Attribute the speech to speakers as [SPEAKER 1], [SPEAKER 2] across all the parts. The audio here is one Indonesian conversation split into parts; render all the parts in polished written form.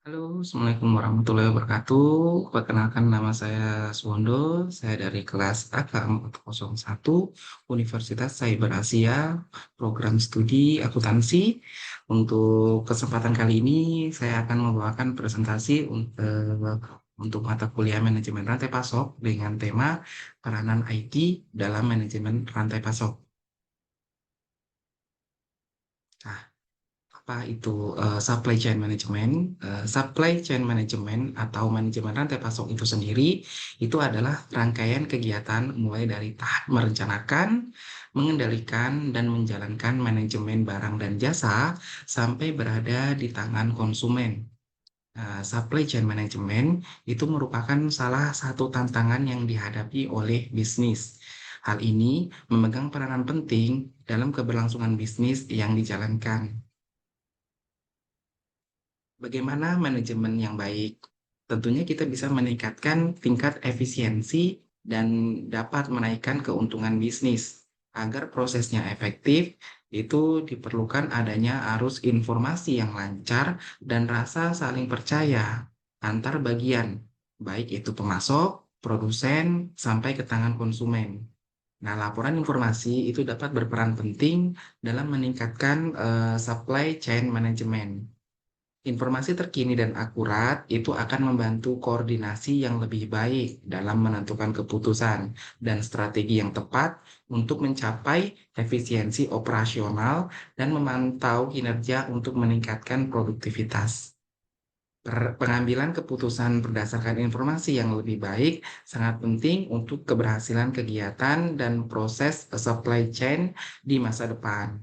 [SPEAKER 1] Halo, Assalamualaikum warahmatullahi wabarakatuh. Perkenalkan nama saya Suwondo, saya dari kelas AK 401 Universitas Cyber Asia, program studi akuntansi. Untuk kesempatan kali ini, saya akan membawakan presentasi untuk mata kuliah manajemen rantai pasok dengan tema peranan IT dalam manajemen rantai pasok. Nah, apa itu supply chain management? Supply chain management atau manajemen rantai pasok itu sendiri itu adalah rangkaian kegiatan mulai dari tahap merencanakan, mengendalikan, dan menjalankan manajemen barang dan jasa sampai berada di tangan konsumen. Supply chain management itu merupakan salah satu tantangan yang dihadapi oleh bisnis. Hal ini memegang peranan penting dalam keberlangsungan bisnis yang dijalankan. Bagaimana manajemen yang baik? Tentunya kita bisa meningkatkan tingkat efisiensi dan dapat menaikkan keuntungan bisnis. Agar prosesnya efektif, itu diperlukan adanya arus informasi yang lancar dan rasa saling percaya antar bagian, baik itu pemasok, produsen, sampai ke tangan konsumen. Nah, laporan informasi itu dapat berperan penting dalam meningkatkan supply chain management. Informasi terkini dan akurat itu akan membantu koordinasi yang lebih baik dalam menentukan keputusan dan strategi yang tepat untuk mencapai efisiensi operasional dan memantau kinerja untuk meningkatkan produktivitas. Pengambilan keputusan berdasarkan informasi yang lebih baik sangat penting untuk keberhasilan kegiatan dan proses supply chain di masa depan.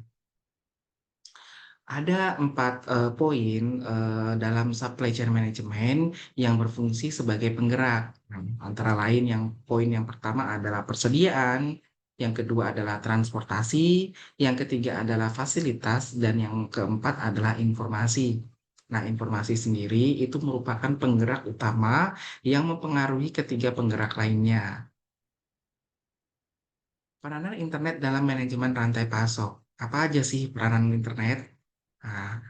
[SPEAKER 1] Ada 4 poin dalam supply chain management yang berfungsi sebagai penggerak. Antara lain poin yang pertama adalah persediaan, yang kedua adalah transportasi, yang ketiga adalah fasilitas, dan yang keempat adalah informasi. Nah, informasi sendiri itu merupakan penggerak utama yang mempengaruhi ketiga penggerak lainnya. Peranan internet dalam manajemen rantai pasok. Apa aja sih peranan internet? Nah,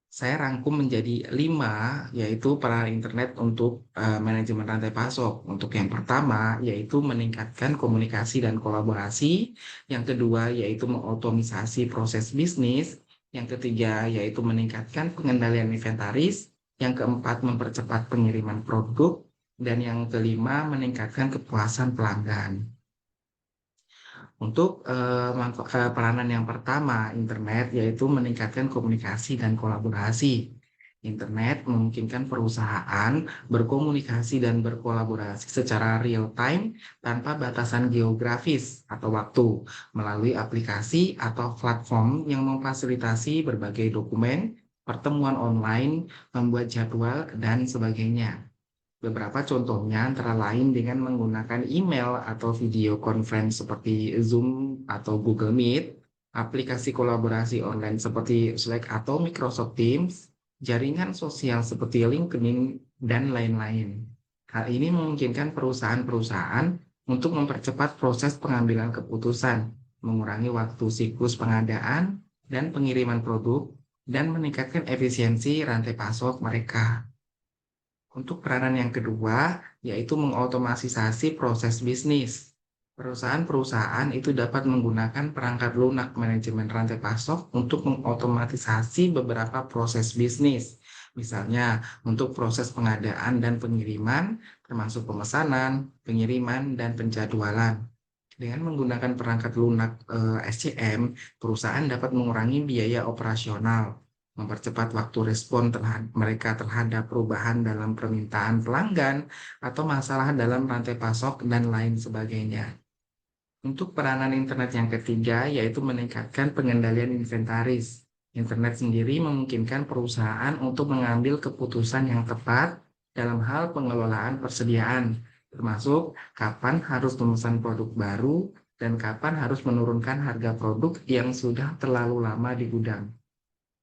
[SPEAKER 1] saya rangkum menjadi 5, yaitu peranan internet untuk manajemen rantai pasok. Untuk yang pertama, yaitu meningkatkan komunikasi dan kolaborasi. Yang kedua, yaitu mengotomisasi proses bisnis. Yang ketiga, yaitu meningkatkan pengendalian inventaris. Yang keempat, mempercepat pengiriman produk. Dan yang kelima, meningkatkan kepuasan pelanggan. Untuk peranan yang pertama, internet, yaitu meningkatkan komunikasi dan kolaborasi. Internet memungkinkan perusahaan berkomunikasi dan berkolaborasi secara real time tanpa batasan geografis atau waktu melalui aplikasi atau platform yang memfasilitasi berbagai dokumen, pertemuan online, membuat jadwal, dan sebagainya. Beberapa contohnya antara lain dengan menggunakan email atau video conference seperti Zoom atau Google Meet, aplikasi kolaborasi online seperti Slack atau Microsoft Teams, jaringan sosial seperti LinkedIn, dan lain-lain. Hal ini memungkinkan perusahaan-perusahaan untuk mempercepat proses pengambilan keputusan, mengurangi waktu siklus pengadaan dan pengiriman produk, dan meningkatkan efisiensi rantai pasok mereka. Untuk peranan yang kedua, yaitu mengotomatisasi proses bisnis. Perusahaan-perusahaan itu dapat menggunakan perangkat lunak manajemen rantai pasok untuk mengotomatisasi beberapa proses bisnis. Misalnya, untuk proses pengadaan dan pengiriman, termasuk pemesanan, pengiriman, dan penjadwalan. Dengan menggunakan perangkat lunak SCM, perusahaan dapat mengurangi biaya operasional, mempercepat waktu respon mereka terhadap perubahan dalam permintaan pelanggan atau masalah dalam rantai pasok dan lain sebagainya. Untuk peranan internet yang ketiga, yaitu meningkatkan pengendalian inventaris. Internet sendiri memungkinkan perusahaan untuk mengambil keputusan yang tepat dalam hal pengelolaan persediaan, termasuk kapan harus memesan produk baru dan kapan harus menurunkan harga produk yang sudah terlalu lama di gudang.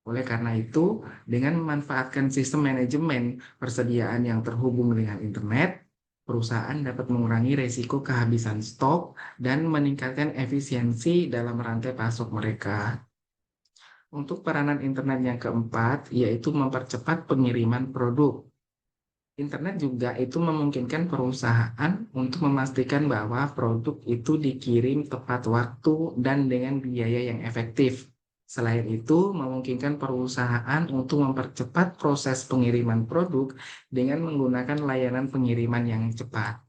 [SPEAKER 1] Oleh karena itu, dengan memanfaatkan sistem manajemen persediaan yang terhubung dengan internet, perusahaan dapat mengurangi risiko kehabisan stok dan meningkatkan efisiensi dalam rantai pasok mereka. Untuk peranan internet yang keempat, yaitu mempercepat pengiriman produk. Internet juga itu memungkinkan perusahaan untuk memastikan bahwa produk itu dikirim tepat waktu dan dengan biaya yang efektif. Selain itu, memungkinkan perusahaan untuk mempercepat proses pengiriman produk dengan menggunakan layanan pengiriman yang cepat.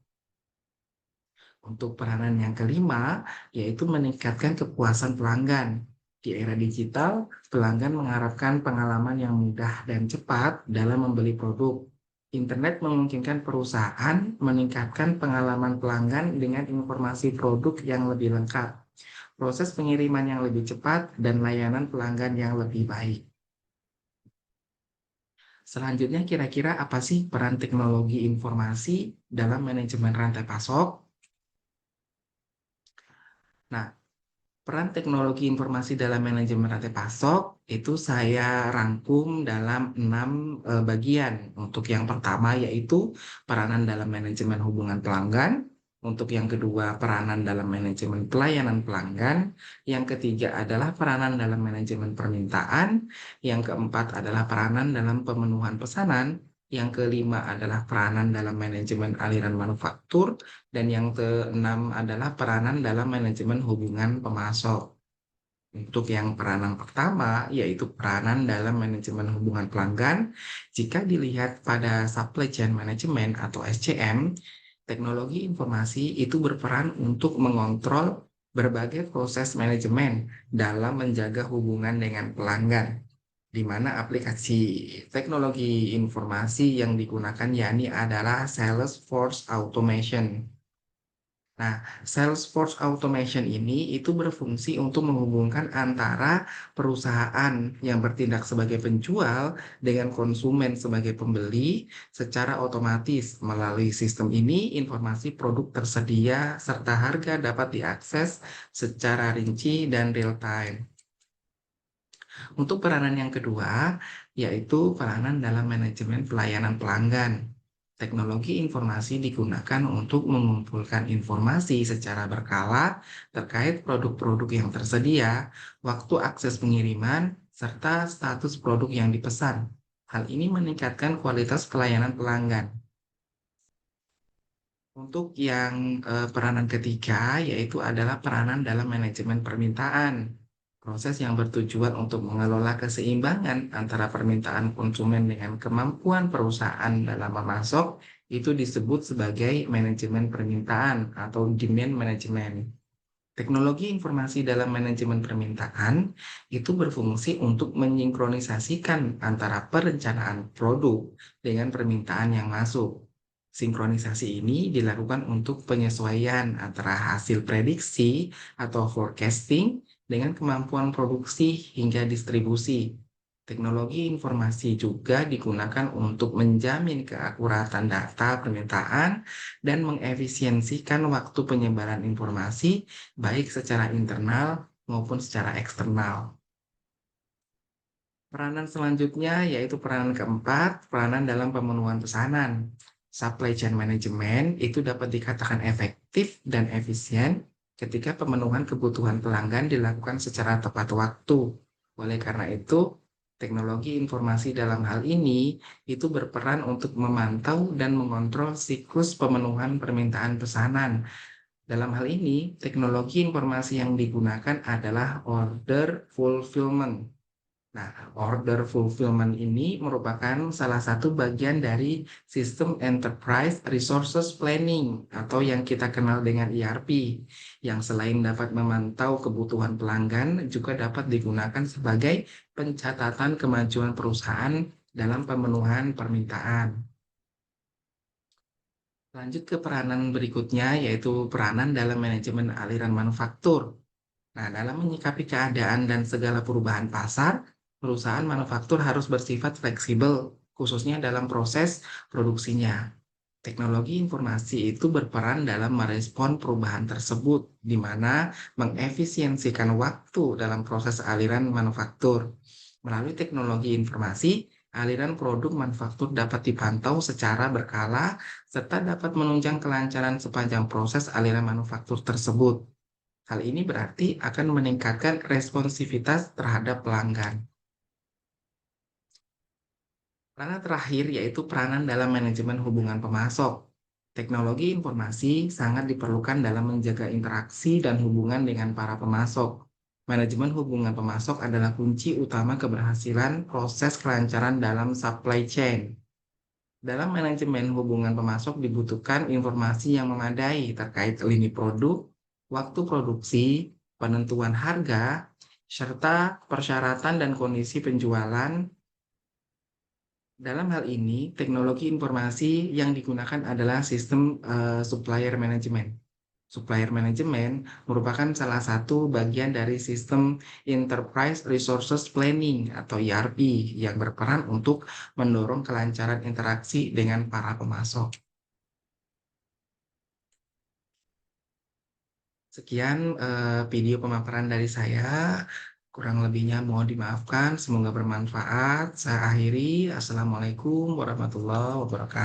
[SPEAKER 1] Untuk peranan yang kelima, yaitu meningkatkan kepuasan pelanggan. Di era digital, pelanggan mengharapkan pengalaman yang mudah dan cepat dalam membeli produk. Internet memungkinkan perusahaan meningkatkan pengalaman pelanggan dengan informasi produk yang lebih lengkap, proses pengiriman yang lebih cepat, dan layanan pelanggan yang lebih baik. Selanjutnya, kira-kira apa sih peran teknologi informasi dalam manajemen rantai pasok? Nah, peran teknologi informasi dalam manajemen rantai pasok itu saya rangkum dalam 6 bagian. Untuk yang pertama yaitu peranan dalam manajemen hubungan pelanggan, untuk yang kedua peranan dalam manajemen pelayanan pelanggan, yang ketiga adalah peranan dalam manajemen permintaan, yang keempat adalah peranan dalam pemenuhan pesanan, yang kelima adalah peranan dalam manajemen aliran manufaktur, dan yang keenam adalah peranan dalam manajemen hubungan pemasok. Untuk yang peranan pertama, yaitu peranan dalam manajemen hubungan pelanggan, jika dilihat pada supply chain management atau SCM, teknologi informasi itu berperan untuk mengontrol berbagai proses manajemen dalam menjaga hubungan dengan pelanggan, di mana aplikasi teknologi informasi yang digunakan yakni adalah Salesforce Automation. Nah, Salesforce Automation ini itu berfungsi untuk menghubungkan antara perusahaan yang bertindak sebagai penjual dengan konsumen sebagai pembeli secara otomatis. Melalui sistem ini, informasi produk tersedia serta harga dapat diakses secara rinci dan real time. Untuk peranan yang kedua, yaitu peranan dalam manajemen pelayanan pelanggan. Teknologi informasi digunakan untuk mengumpulkan informasi secara berkala terkait produk-produk yang tersedia, waktu akses pengiriman, serta status produk yang dipesan. Hal ini meningkatkan kualitas pelayanan pelanggan. Untuk yang peranan ketiga, yaitu adalah peranan dalam manajemen permintaan. Proses yang bertujuan untuk mengelola keseimbangan antara permintaan konsumen dengan kemampuan perusahaan dalam memasok itu disebut sebagai manajemen permintaan atau demand management. Teknologi informasi dalam manajemen permintaan itu berfungsi untuk mensinkronisasikan antara perencanaan produk dengan permintaan yang masuk. Sinkronisasi ini dilakukan untuk penyesuaian antara hasil prediksi atau forecasting dengan kemampuan produksi hingga distribusi. Teknologi informasi juga digunakan untuk menjamin keakuratan data permintaan dan mengefisiensikan waktu penyebaran informasi baik secara internal maupun secara eksternal. Peranan selanjutnya yaitu peranan keempat, peranan dalam pemenuhan pesanan. Supply chain management itu dapat dikatakan efektif dan efisien ketika pemenuhan kebutuhan pelanggan dilakukan secara tepat waktu. Oleh karena itu, teknologi informasi dalam hal ini itu berperan untuk memantau dan mengontrol siklus pemenuhan permintaan pesanan. Dalam hal ini, teknologi informasi yang digunakan adalah order fulfillment. Nah, order fulfillment ini merupakan salah satu bagian dari sistem Enterprise Resources Planning atau yang kita kenal dengan ERP, yang selain dapat memantau kebutuhan pelanggan, juga dapat digunakan sebagai pencatatan kemajuan perusahaan dalam pemenuhan permintaan. Lanjut ke peranan berikutnya, yaitu peranan dalam manajemen aliran manufaktur. Nah, dalam menyikapi keadaan dan segala perubahan pasar, perusahaan manufaktur harus bersifat fleksibel, khususnya dalam proses produksinya. Teknologi informasi itu berperan dalam merespon perubahan tersebut, di mana mengefisiensikan waktu dalam proses aliran manufaktur. Melalui teknologi informasi, aliran produk manufaktur dapat dipantau secara berkala, serta dapat menunjang kelancaran sepanjang proses aliran manufaktur tersebut. Hal ini berarti akan meningkatkan responsivitas terhadap pelanggan. Peranan terakhir yaitu peranan dalam manajemen hubungan pemasok. Teknologi informasi sangat diperlukan dalam menjaga interaksi dan hubungan dengan para pemasok. Manajemen hubungan pemasok adalah kunci utama keberhasilan proses kelancaran dalam supply chain. Dalam manajemen hubungan pemasok dibutuhkan informasi yang memadai terkait lini produk, waktu produksi, penentuan harga, serta persyaratan dan kondisi penjualan. Dalam hal ini, teknologi informasi yang digunakan adalah sistem supplier management. Supplier management merupakan salah satu bagian dari sistem Enterprise Resources Planning atau ERP yang berperan untuk mendorong kelancaran interaksi dengan para pemasok. Sekian video pemaparan dari saya. Kurang lebihnya mohon dimaafkan. Semoga bermanfaat. Saya akhiri. Assalamualaikum warahmatullahi wabarakatuh.